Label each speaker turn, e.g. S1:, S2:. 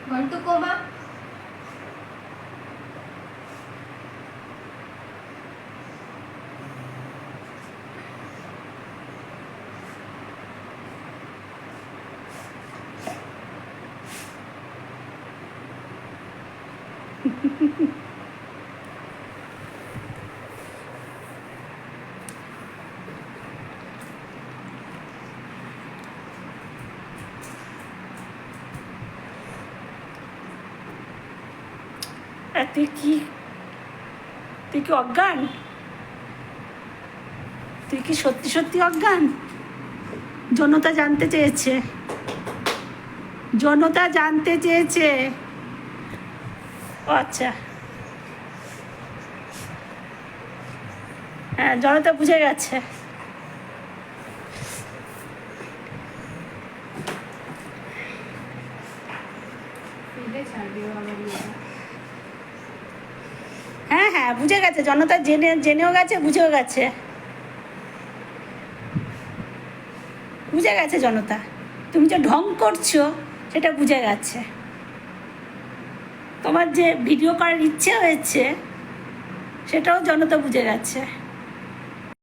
S1: Ghantu coma
S2: তুই কি অজ্ঞান? তুই কি সত্যি সত্যি অজ্ঞান? জনতা জানতে চেয়েছে, জনতা জানতে চেয়েছে। ও আচ্ছা, হ্যাঁ জনতা বুঝে গেছে। হ্যাঁ হ্যাঁ বুঝে গেছে, জনতা জেনেও গেছে, বুঝেও গেছে, বুঝে গেছে জনতা। তুমি যে ঢং করছো সেটা বুঝে গেছে। তোমার যে ভিডিও করার ইচ্ছে হয়েছে সেটাও জনতা বুঝে গেছে।